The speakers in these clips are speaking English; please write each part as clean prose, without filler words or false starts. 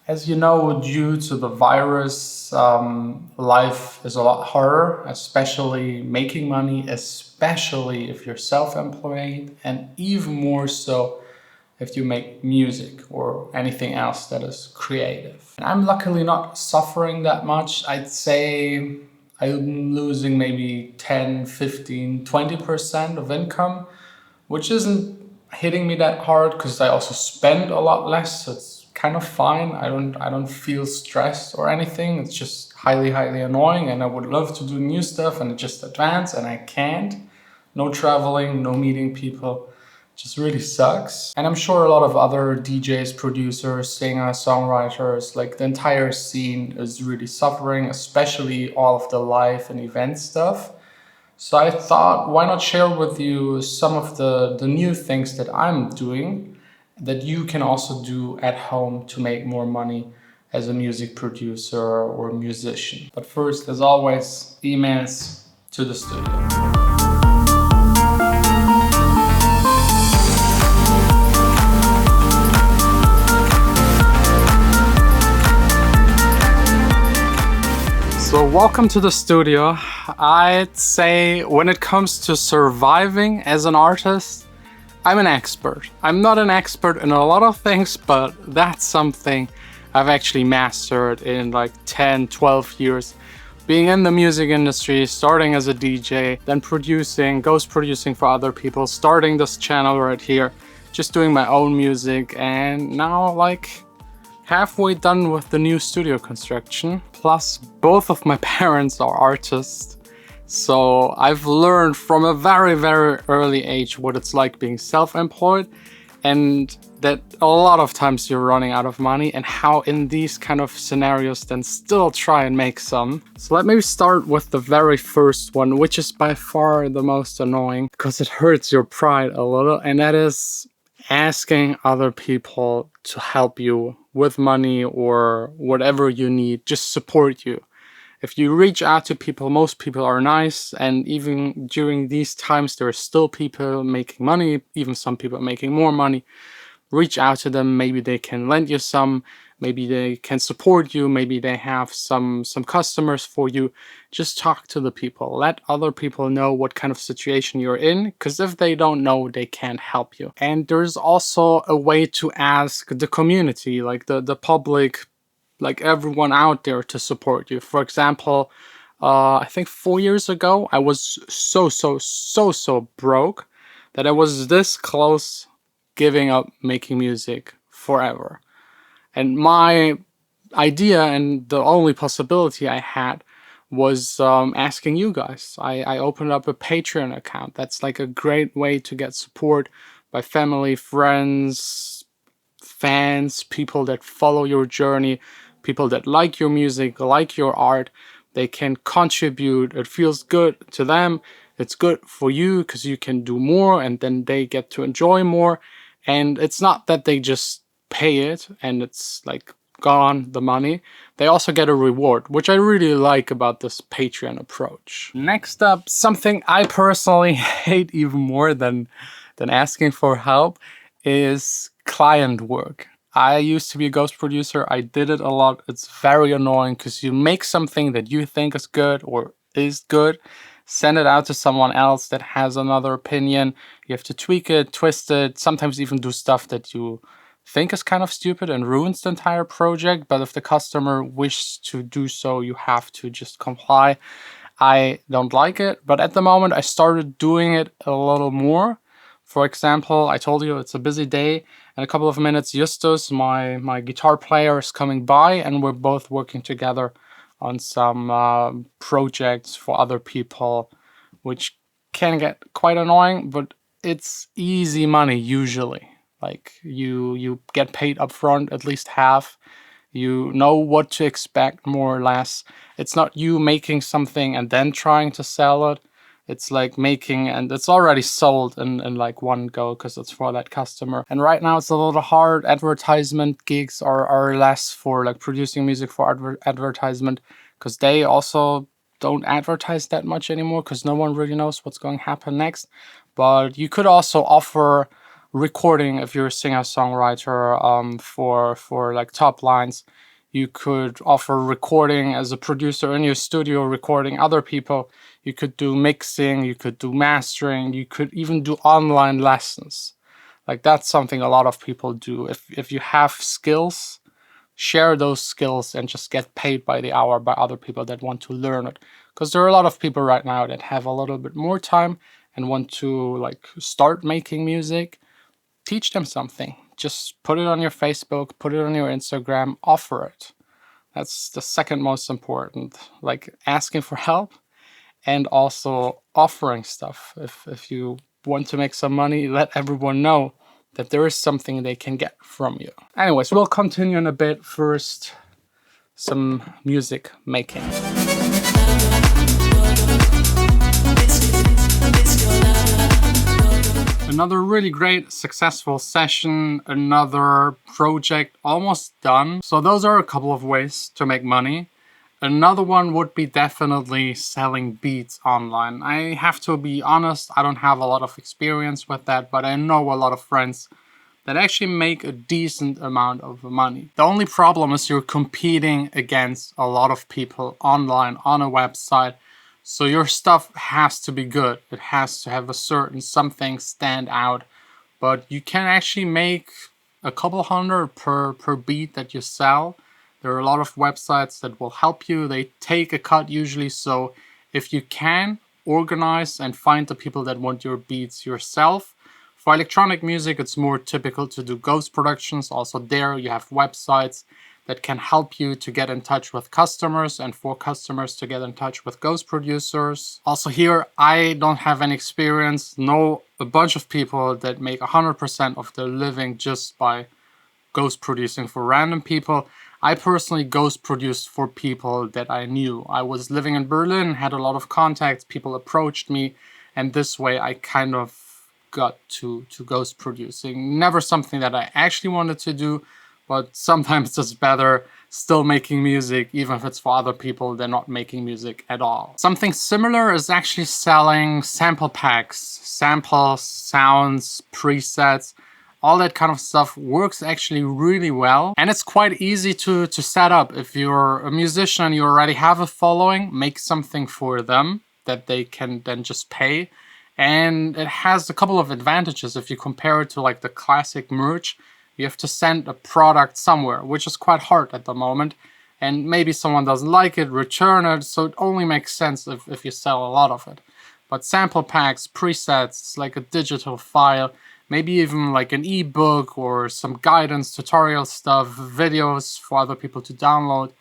As you know, due to the virus, life is a lot harder, especially making money, especially if you're self-employed, and even more so if you make music or anything else that is creative. And I'm luckily not suffering that much. I'd say I'm losing maybe 10, 15, 20% of income, which isn't hitting me that hard because I also spend a lot less. So it's kind of fine. I don't feel stressed or anything. It's just highly annoying, and I would love to do new stuff and just advance, and I can't. No traveling, no meeting people. Just really sucks. And I'm sure a lot of other DJs, producers, singers, songwriters, like the entire scene is really suffering, especially all of the live and event stuff. So I thought, why not share with you some of the new things that I'm doing that you can also do at home to make more money as a music producer or musician. But first, as always, emails to the studio. So welcome to the studio. I'd say when it comes to surviving as an artist, I'm an expert. I'm not an expert in a lot of things, but that's something I've actually mastered in like 10, 12 years. Being in the music industry, starting as a DJ, then producing, ghost producing for other people, starting this channel right here, just doing my own music, and now like halfway done with the new studio construction. Plus, both of my parents are artists. So I've learned from a very early age what it's like being self-employed, and that a lot of times you're running out of money, and how in these kind of scenarios then still try and make some. So let me start with the very first one, which is by far the most annoying because it hurts your pride a little, and that is asking other people to help you with money or whatever you need, just support you. If you reach out to people, most people are nice, and even during these times there are still people making money, even some people making more money. Reach out to them, maybe they can lend you some, maybe they can support you, maybe they have some customers for you. Just talk to the people, let other people know what kind of situation you're in, because if they don't know, they can't help you. And there's also a way to ask the community, like the public, like everyone out there, to support you. For example, I think 4 years ago, I was so broke that I was this close giving up making music forever. And my idea and the only possibility I had was asking you guys. I opened up a Patreon account. That's like a great way to get support by family, friends, fans, people that follow your journey, people that like your music, like your art. They can contribute. It feels good to them. It's good for you because you can do more, and then they get to enjoy more. And it's not that they just pay it and it's like gone, the money. They also get a reward, which I really like about this Patreon approach. Next up, something I personally hate even more than asking for help is client work. I used to be a ghost producer. I did it a lot. It's very annoying because you make something that you think is good or is good, send it out to someone else that has another opinion. You have to tweak it, twist it, sometimes even do stuff that you think is kind of stupid and ruins the entire project. But if the customer wishes to do so, you have to just comply. I don't like it, but at the moment I started doing it a little more. For example, I told you it's a busy day. In a couple of minutes, Justus, my guitar player, is coming by, and we're both working together on some projects for other people, which can get quite annoying, but it's easy money usually. Like you get paid up front, at least half. You know what to expect more or less. It's not you making something and then trying to sell it. It's like making, and it's already sold in like one go because it's for that customer. And right now it's a little hard. Advertisement gigs are less for like producing music for advertisement, because they also don't advertise that much anymore because no one really knows what's going to happen next. But you could also offer recording. If you're a singer-songwriter, for like top lines, you could offer recording as a producer in your studio, recording other people. You could do mixing, you could do mastering, you could even do online lessons. Like that's something a lot of people do. If you have skills, share those skills and just get paid by the hour by other people that want to learn it. Because there are a lot of people right now that have a little bit more time and want to like start making music. Teach them something. Just put it on your Facebook, put it on your Instagram, offer it. That's the second most important. Like asking for help and also offering stuff. If you want to make some money, let everyone know that there is something they can get from you. Anyways, we'll continue in a bit. First, some music making. Another really great successful session, another project almost done. So those are a couple of ways to make money. Another one would be definitely selling beats online. I have to be honest, I don't have a lot of experience with that, but I know a lot of friends that actually make a decent amount of money. The only problem is you're competing against a lot of people online on a website. So your stuff has to be good. It has to have a certain something stand out. But you can actually make a couple hundred per beat that you sell. There are a lot of websites that will help you. They take a cut usually. So if you can organize and find the people that want your beats yourself. For electronic music, it's more typical to do ghost productions. Also there you have websites that can help you to get in touch with customers and for customers to get in touch with ghost producers. Also here, I don't have any experience. Know a bunch of people that make 100% of their living just by ghost producing for random people. I personally ghost produced for people that I knew. I was living in Berlin, had a lot of contacts, people approached me, and this way I kind of got to ghost producing. Never something that I actually wanted to do, but sometimes it's better still making music, even if it's for other people than not making music at all. Something similar is actually selling sample packs, samples, sounds, presets. All that kind of stuff works actually really well. And it's quite easy to set up. If you're a musician, you already have a following, make something for them that they can then just pay. And it has a couple of advantages. If you compare it to like the classic merch, you have to send a product somewhere, which is quite hard at the moment. And maybe someone doesn't like it, return it. So it only makes sense if you sell a lot of it. But sample packs, presets, it's like a digital file, maybe even like an ebook or some guidance, tutorial stuff, videos for other people to download.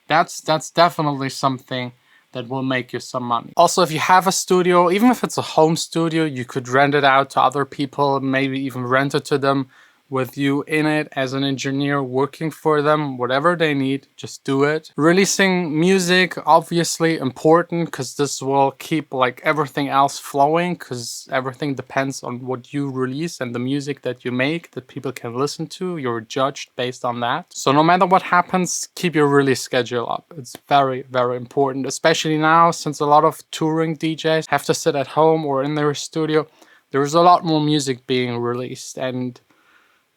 That's definitely something that will make you some money. Also, if you have a studio, even if it's a home studio, you could rent it out to other people, maybe even rent it to them with you in it as an engineer working for them, whatever they need, just do it. Releasing music, obviously important, because this will keep like everything else flowing, because everything depends on what you release and the music that you make that people can listen to. You're judged based on that. So no matter what happens, keep your release schedule up. It's very, very important, especially now since a lot of touring DJs have to sit at home or in their studio. There's a lot more music being released, and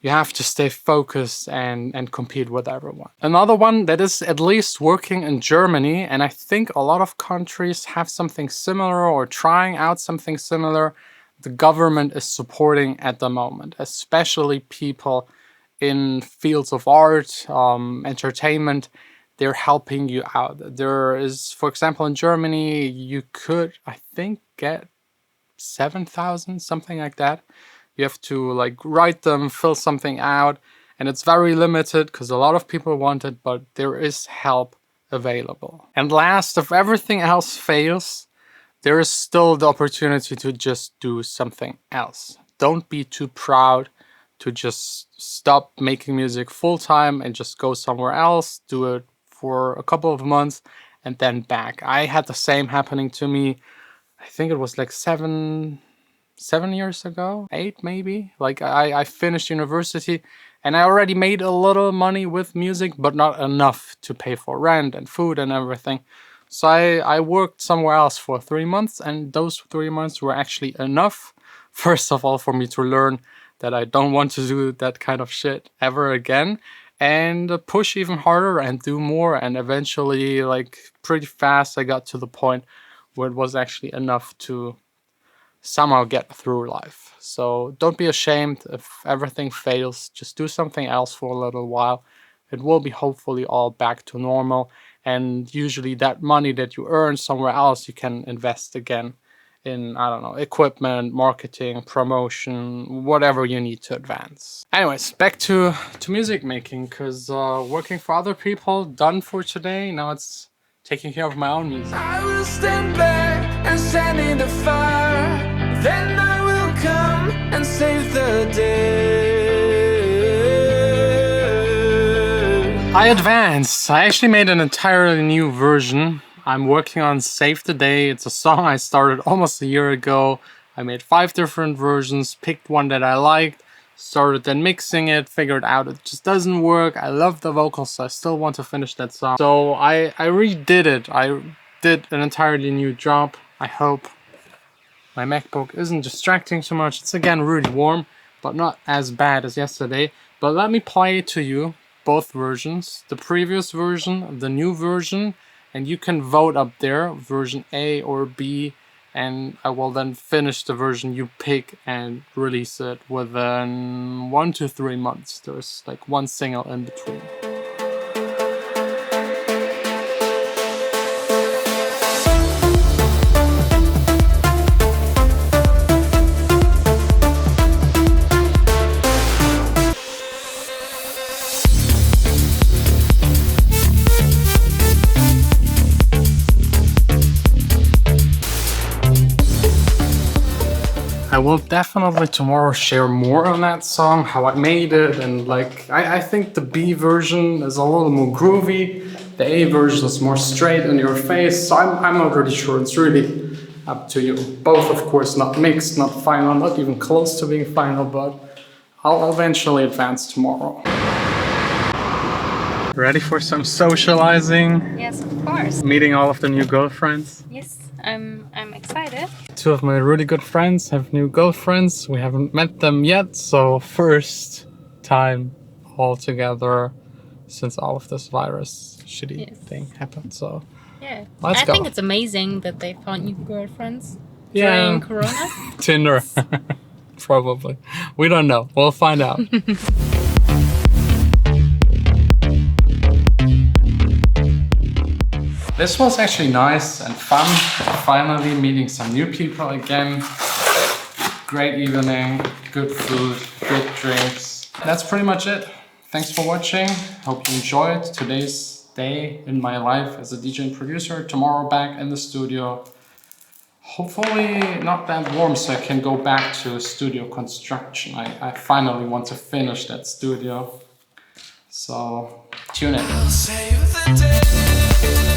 you have to stay focused and compete with everyone. Another one that is at least working in Germany, and I think a lot of countries have something similar or trying out something similar, the government is supporting at the moment, especially people in fields of art, entertainment. They're helping you out. There is, for example, in Germany, you could, I think, get 7,000, something like that. You have to like write them, fill something out, and it's very limited because a lot of people want it, but there is help available. And last, if everything else fails, there is still the opportunity to just do something else. Don't be too proud to just stop making music full time and just go somewhere else, do it for a couple of months and then back. I had the same happening to me. I think it was like 7 years ago, 8 maybe. Like I finished university and I already made a little money with music, but not enough to pay for rent and food and everything. So I worked somewhere else for 3 months, and those 3 months were actually enough, first of all, for me to learn that I don't want to do that kind of shit ever again, and push even harder and do more. And eventually, like pretty fast, I got to the point where it was actually enough to somehow get through life. So don't be ashamed if everything fails. Just do something else for a little while. It will be hopefully all back to normal. And usually that money that you earn somewhere else, you can invest again in, I don't know, equipment, marketing, promotion, whatever you need to advance. Anyways, back to music making, because working for other people, done for today. Now it's taking care of my own music. I will stand back and stand in the fire. Then I will come and save the day. I advanced. I actually made an entirely new version. I'm working on Save the Day. It's a song I started almost a year ago. I made 5 different versions, picked one that I liked, started then mixing it, figured out it just doesn't work. I love the vocals, so I still want to finish that song. So I redid it. I did an entirely new job. I hope my MacBook isn't distracting too much. It's again really warm, but not as bad as yesterday. But let me play to you both versions, the previous version, the new version, and you can vote up there, version A or B, and I will then finish the version you pick and release it within 1 to 3 months. There's like one single in between. I will definitely tomorrow share more on that song, how I made it, and like I think the B version is a little more groovy, the A version is more straight in your face, so I'm not really sure. It's really up to you. Both, of course, not mixed, not final, not even close to being final, but I'll eventually advance tomorrow. Ready for some socializing? Yes, of course. Meeting all of the new girlfriends? Yes, I'm excited. 2 of my really good friends have new girlfriends. We haven't met them yet, so first time all together since all of this virus shitty thing happened. So Yeah, let's I go. think it's amazing that they found new girlfriends Yeah. during Corona. Tinder. Probably. We don't know. We'll find out. This was actually nice and fun. Finally meeting some new people again. Great evening, good food, good drinks. That's pretty much it. Thanks for watching. Hope you enjoyed today's day in my life as a DJ and producer. Tomorrow back in the studio. Hopefully not that warm, so I can go back to studio construction. I finally want to finish that studio. So tune in. Save the day.